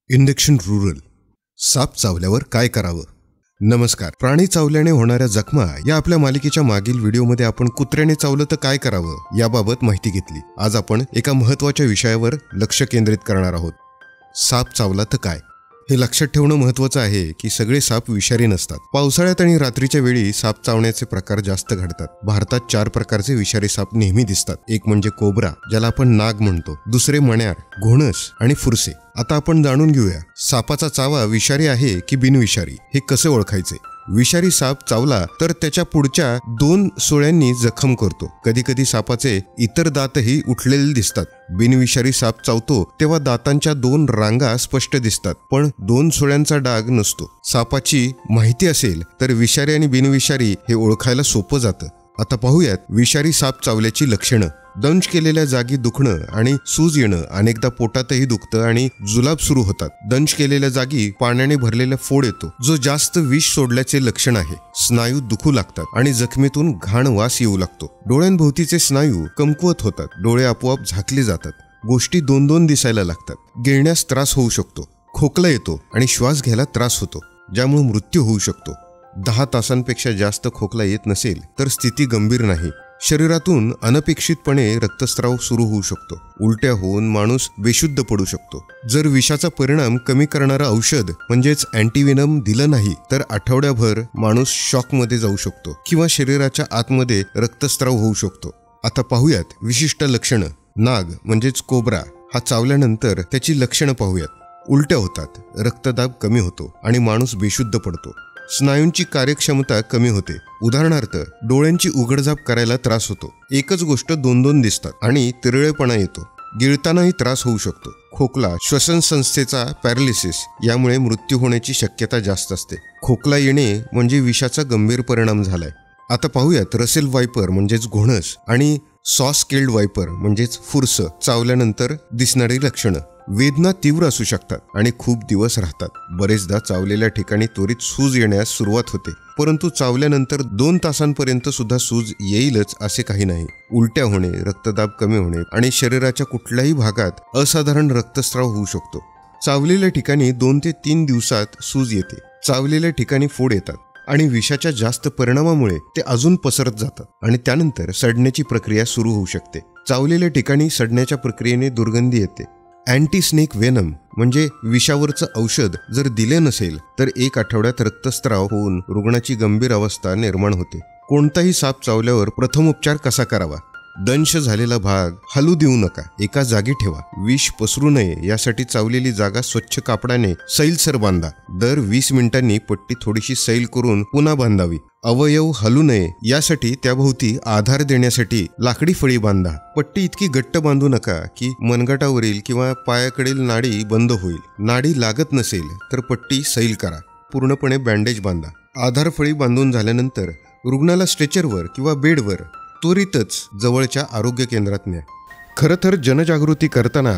Induction rural. साप चावल्यावर काय करावं? नमस्कार. प्राणी चावल्याने होणाऱ्या जखमा या आपल्या मालिकेच्या मागील व्हिडिओमध्ये आपण कुत्र्याने चावलं तर काय करावं याबाबत माहिती घेतली. आज आपण एका महत्त्वाच्या विषयावर लक्ष केंद्रित करणार आहोत. साप चावला तर काय? हे लक्षात ठेवणं महत्त्वाचं आहे की सगळे साप विषारी नसतात. पावसाळ्यात आणि रात्रीच्या वेळी साप चावण्याचे प्रकार जास्त घडतात. भारतात 4 प्रकारचे विषारी साप नेहमी दिसतात. एक म्हणजे कोब्रा, ज्याला आपण नाग म्हणतो. दुसरे मण्यार, घोणस आणि फुरसे. आता आपण जाणून घेऊया, सापाचा चावा विषारी आहे की बिनविषारी हे कसे ओळखायचे. विषारी साप चावला तर त्याच्या पुढच्या 2 सुळ्यांनी जखम करतो. कधी कधी सापाचे इतर दातही उठलेले दिसतात. बिनविषारी साप चावतो तेव्हा दातांच्या 2 रांगा स्पष्ट दिसतात, पण 2 सुळ्यांचा डाग नसतो. सापाची माहिती असेल तर विषारी आणि बिनविषारी हे ओळखायला सोपं जातं. आता पाहूयात विषारी साप चावल्याची लक्षणं. दंश केलेल्या जागी दुखणं आणि सूज येणं, अनेकदा पोटातही दुखतं आणि जुलाब सुरू होतात. दंश केलेल्या जागी पाण्याने भरलेला फोड येतो, जो जास्त विष सोडल्याचे लक्षण आहे. स्नायू दुखू लागतात आणि जखमेतून घाण वास येऊ लागतो. डोळ्यांभोवतीचे स्नायू कमकुवत होतात. डोळे आपोआप झाकले जातात. गोष्टी 2-2 दिसायला लागतात. गिळण्यास त्रास होऊ शकतो. खोकला येतो आणि श्वास घ्यायला त्रास होतो, ज्यामुळे मृत्यू होऊ शकतो. 10 तासांपेक्षा जास्त खोकला येत नसेल तर स्थिती गंभीर नाही. शरीरातून अनपेक्षितपणे रक्तस्राव सुरू होऊ शकतो. उलट्या होऊन माणूस बेशुद्ध पडू शकतो. जर विषाचा परिणाम कमी करणारं औषध म्हणजेच अँटीव्हेनम दिलं नाही तर आठवड्याभर माणूस शॉकमध्ये जाऊ शकतो किंवा शरीराच्या आतमध्ये रक्तस्राव होऊ शकतो. आता पाहूयात विशिष्ट लक्षणं. नाग म्हणजेच कोब्रा हा चावल्यानंतर त्याची लक्षणं पाहूयात. उलट्या होतात, रक्तदाब कमी होतो आणि माणूस बेशुद्ध पडतो. स्नायूंची कार्यक्षमता कमी होते. उदाहरणार्थ डोळ्यांची उघडझाप करायला त्रास होतो. एकच गोष्ट 2-2 दिसतात आणि तिरळेपणा येतो. गिळतानाही त्रास होऊ शकतो. खोकला, श्वसन संस्थेचा पॅरालिसिस यामुळे मृत्यू होण्याची शक्यता जास्त असते. खोकला येणे म्हणजे विषाचा गंभीर परिणाम झालाय. आता पाहूयात रसेल वायपर म्हणजेच घोणस आणि सॉ-स्केल्ड वायपर म्हणजेच फुरस चावल्यानंतर दिसणारी लक्षणं. वेदना तीव्र असू शकतात आणि खूप दिवस राहतात. बरेचदा चावलेल्या ठिकाणी त्वरित सूज येण्यास सुरुवात होते, परंतु चावल्यानंतर 2 तासांपर्यंत सुद्धा सूज येईलच असे काही नाही. उलट्या होणे, रक्तदाब कमी होणे आणि शरीराच्या कुठल्याही भागात असाधारण रक्तस्राव होऊ शकतो. चावलेल्या ठिकाणी 2 ते 3 दिवसात सूज येते. चावलेल्या ठिकाणी फोड येतात आणि विषाच्या जास्त परिणामामुळे ते अजून पसरत जातात आणि त्यानंतर सडण्याची प्रक्रिया सुरू होऊ शकते. चावलेल्या ठिकाणी सडण्याच्या प्रक्रियेने दुर्गंधी येते. अँटी-स्नेक वेनम म्हणजे विषावरचं औषध जर दिले नसेल तर 1 आठवड्यात रक्तस्राव होऊन रुग्णाची गंभीर अवस्था निर्माण होते. कोणताही साप चावल्यावर प्रथमोपचार कसा करावा? दंश झालेला भाग हलू देऊ नका, एका जागी ठेवा. विष पसरू नये यासाठी चावलेली जागा स्वच्छ कापडाने सैलसर बांधा. दर 20 मिनिटांनी पट्टी थोडीशी सैल करून पुन्हा बांधावी. अवयव हलू नये यासाठी त्याभोवती आधार देण्यासाठी लाकडी फळी बांधा. पट्टी इतकी घट्ट बांधू नका की मनगटावरील किंवा पायाकडील नाडी बंद होईल. नाडी लागत नसेल तर पट्टी सैल करा. पूर्णपणे बँडेज बांधा. आधार फळी बांधून झाल्यानंतर रुग्णाला स्ट्रेचरवर किंवा बेडवर त्वरितच जवळच्या आरोग्य केंद्रात न्या. खरं तर जनजागृती करताना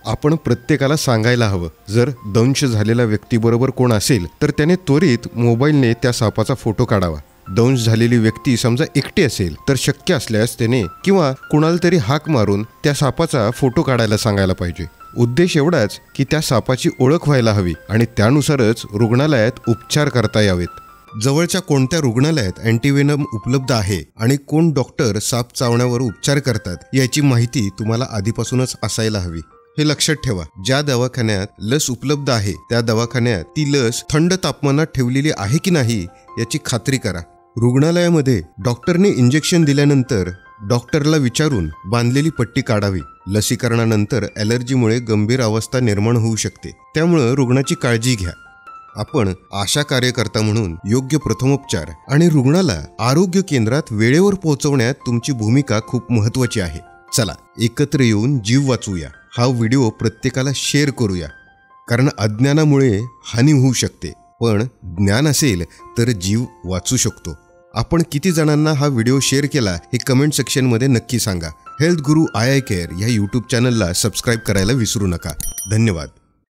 आपण प्रत्येकाला सांगायला हवं, जर दंश झालेल्या व्यक्तीबरोबर कोण असेल तर त्याने त्वरित मोबाईलने त्या सापाचा फोटो काढावा. दंश झालेली व्यक्ती समजा एकटी असेल तर शक्य असल्यास त्याने किंवा कुणाला तरी हाक मारून त्या सापाचा फोटो काढायला सांगायला पाहिजे. उद्देश एवढाच की त्या सापाची ओळख व्हायला हवी आणि त्यानुसारच रुग्णालयात उपचार करता यावेत. जवळच्या कोणत्या रुग्णालयात अँटीव्हेनम उपलब्ध आहे आणि कोण डॉक्टर साप चावण्यावर उपचार करतात याची माहिती तुम्हाला आधीपासूनच असायला हवी. हे लक्षात ठेवा, ज्या दवाखान्यात लस उपलब्ध आहे त्या दवाखान्यात ती लस थंड तापमानात ठेवलेली आहे की नाही याची खात्री करा. रुग्णालयामध्ये डॉक्टरने इंजेक्शन दिल्यानंतर डॉक्टरला विचारून बांधलेली पट्टी काढावी. लसीकरणानंतर ॲलर्जीमुळे गंभीर अवस्था निर्माण होऊ शकते, त्यामुळे रुग्णाची काळजी घ्या. आपण आशा कार्यकर्ता म्हणून योग्य प्रथमोपचार आणि रुग्णाला आरोग्य केंद्रात वेळेवर पोहोचवण्यात तुमची भूमिका खूप महत्त्वाची आहे. चला एकत्र येऊन जीव वाचवूया. हा व्हिडिओ प्रत्येकाला शेअर करूया, कारण अज्ञानामुळे हानी होऊ शकते, पण ज्ञान असेल तर जीव वाचू शकतो. आपण किती जणांना हा व्हिडिओ शेअर केला हे कमेंट सेक्शनमध्ये नक्की सांगा. हेल्थ गुरु आय केअर या यूट्यूब चॅनलला सबस्क्राईब करायला विसरू नका. धन्यवाद.